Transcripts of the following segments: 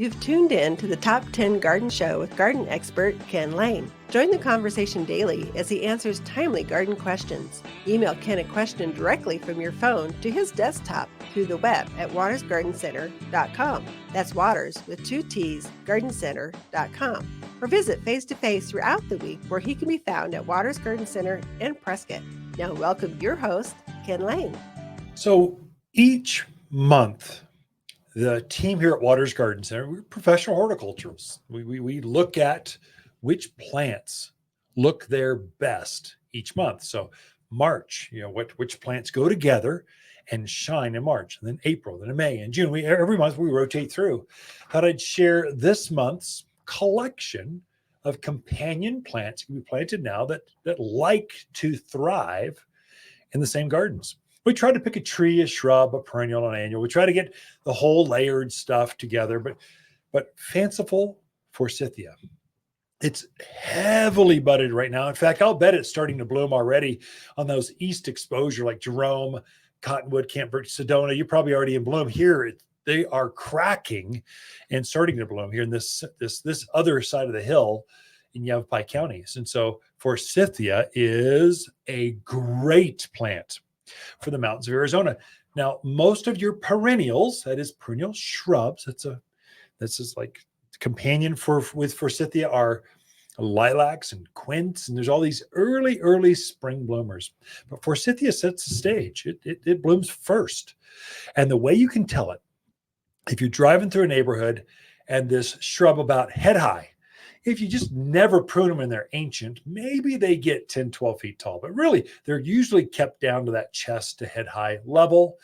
You've tuned in to the Top 10 Garden Show with garden expert Ken Lain. Join the conversation daily as he answers timely garden questions. Email Ken a question directly from your phone to his desktop through the web at watersgardencenter.com. That's Waters with 2 T's, gardencenter.com. Or visit face-to-face throughout the week where he can be found at Waters Garden Center in Prescott. Now welcome your host, Ken Lain. So each month, the team here at Waters Garden Center, we're professional horticulturists. We look at which plants look their best each month. So March, which plants go together and shine in March, and then April, then in May and June. Every month we rotate through. Thought I'd share this month's collection of companion plants can be planted now that like to thrive in the same gardens. We try to pick a tree, a shrub, a perennial, an annual. We try to get the whole layered stuff together, but Fanciful Forsythia, it's heavily budded right now. In fact, I'll bet it's starting to bloom already on those east exposure like Jerome, Cottonwood, Camp Birch, Sedona. You're probably already in bloom. Here, they are cracking and starting to bloom here in this other side of the hill in Yavapai counties. And so Forsythia is a great plant for the mountains of Arizona. Now, most of your perennials, that is perennial shrubs, this is like companion with Forsythia are lilacs and quince, and there's all these early spring bloomers. But Forsythia sets the stage. It blooms first. And the way you can tell it, if you're driving through a neighborhood and this shrub about head high, if you just never prune them and they're ancient, maybe they get 10, 12 feet tall. But really, they're usually kept down to that chest to head high level.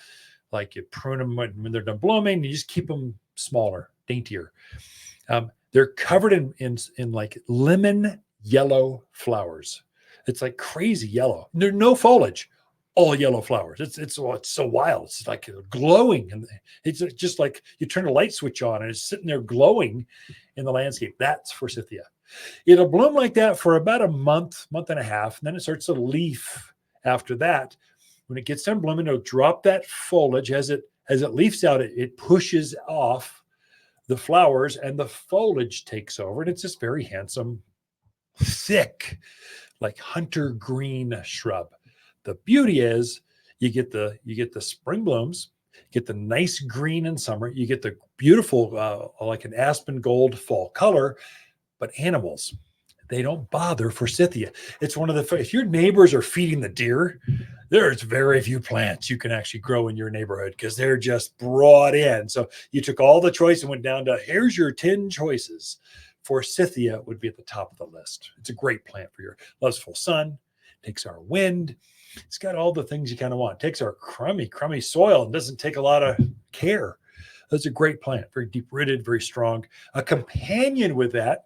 Like you prune them when they're done blooming, you just keep them smaller, daintier. They're covered in like lemon yellow flowers. It's like crazy yellow. There's no foliage, all yellow flowers. It's so wild. It's like glowing, and it's just like you turn a light switch on and it's sitting there glowing in the landscape. That's Forsythia. It'll bloom like that for about a month and a half, and then it starts to leaf after that. When it gets done blooming, it'll drop that foliage. As it leaves out, it pushes off the flowers and the foliage takes over, and it's this very handsome, thick, like hunter green shrub. The beauty is you get the spring blooms, get the nice green in summer, you get the beautiful like an aspen gold fall color, but animals, they don't bother Forsythia. It's one of the, if your neighbors are feeding the deer, there's very few plants you can actually grow in your neighborhood because they're just brought in. So you took all the choice and went down to, here's your 10 choices. Forsythia would be at the top of the list. It's a great plant for your, loves full sun, takes our wind. It's got all the things you kind of want. It takes our crummy soil and doesn't take a lot of care. That's a great plant, very deep-rooted, very strong. A companion with that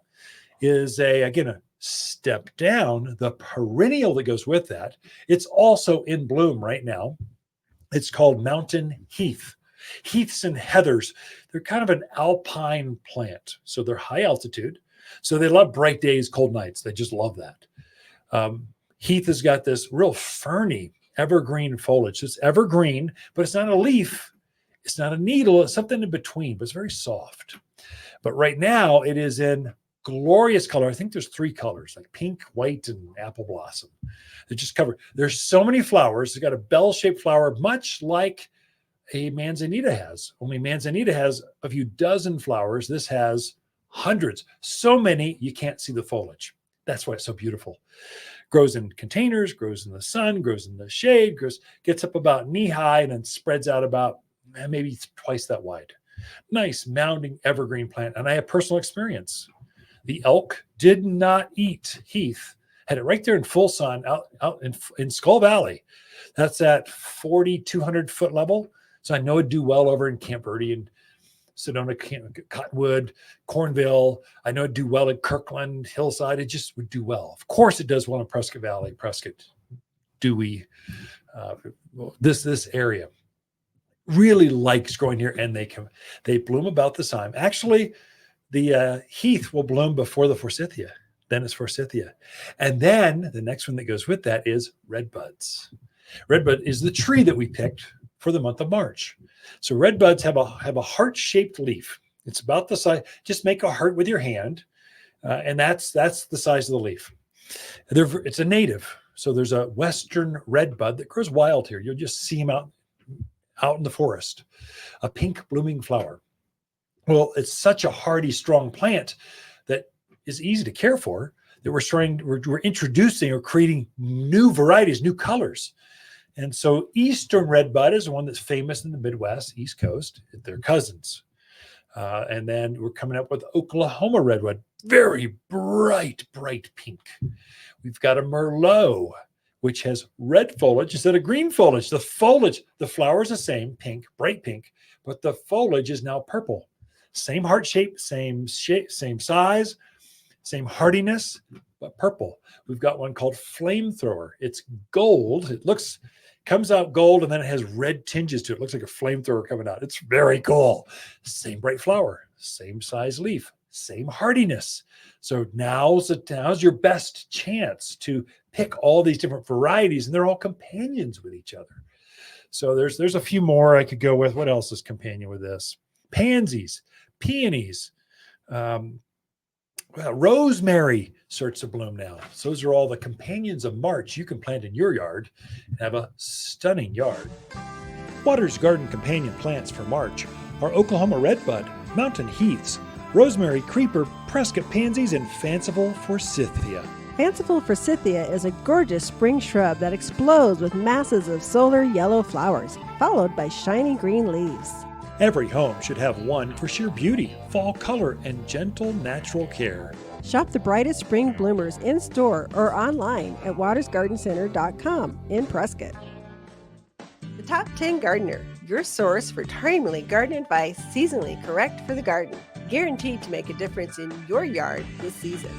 is a step down, the perennial that goes with that. It's also in bloom right now. It's called Mountain Heath. Heaths and heathers, they're kind of an alpine plant. So they're high altitude. So they love bright days, cold nights. They just love that. Heath has got this real ferny, evergreen foliage. It's evergreen, but it's not a leaf. It's not a needle. It's something in between, but it's very soft. But right now it is in glorious color. I think there's 3 colors, like pink, white, and apple blossom. They're just covered. There's so many flowers. It's got a bell-shaped flower, much like a manzanita has. Only manzanita has a few dozen flowers. This has hundreds. So many, you can't see the foliage. That's why it's so beautiful. Grows in containers, grows in the sun, grows in the shade, gets up about knee-high, and then spreads out about maybe twice that wide. Nice mounding evergreen plant. And I have personal experience. The elk did not eat Heath, had it right there in full sun out in Skull Valley. That's at 4,200 foot level. So I know it'd do well over in Camp Verde and Sedona, Cottonwood, Cornville. I know it'd do well at Kirkland, Hillside. It just would do well. Of course, it does well in Prescott Valley, Prescott, Dewey, this area. Really likes growing here, and they bloom about the time. Actually, the Heath will bloom before the Forsythia. Then it's Forsythia. And then the next one that goes with that is Redbuds. Redbud is the tree that we picked for the month of March. So Redbuds have a heart-shaped leaf. It's about the size. Just make a heart with your hand, and that's the size of the leaf. It's a native. So there's a western redbud that grows wild here. You'll just see him out in the forest, a pink blooming flower. Well, it's such a hardy, strong plant that is easy to care for that we're introducing or creating new varieties, new colors. And so Eastern redbud is one that's famous in the Midwest, East Coast. They're cousins. And then we're coming up with Oklahoma redwood, very bright pink. We've got a Merlot, which has red foliage instead of green foliage. The flower is the same, pink, bright pink, but the foliage is now purple. Same heart shape, same size, same hardiness, but purple. We've got one called Flamethrower. It's gold. Comes out gold, and then it has red tinges to it. It looks like a flamethrower coming out. It's very cool. Same bright flower, same size leaf, same hardiness. So now's your best chance to pick all these different varieties, and they're all companions with each other. So there's a few more I could go with. What else is companion with this? Pansies, peonies, rosemary starts to bloom now. So those are all the companions of March you can plant in your yard and have a stunning yard. Water's garden companion plants for March are Oklahoma redbud, mountain heaths, rosemary creeper, Prescott pansies, and Fanciful Forsythia. Fanciful Forsythia is a gorgeous spring shrub that explodes with masses of solar yellow flowers, followed by shiny green leaves. Every home should have one for sheer beauty, fall color, and gentle natural care. Shop the brightest spring bloomers in store or online at watersgardencenter.com in Prescott. The Top 10 Gardener, your source for timely garden advice seasonally correct for the garden. Guaranteed to make a difference in your yard this season.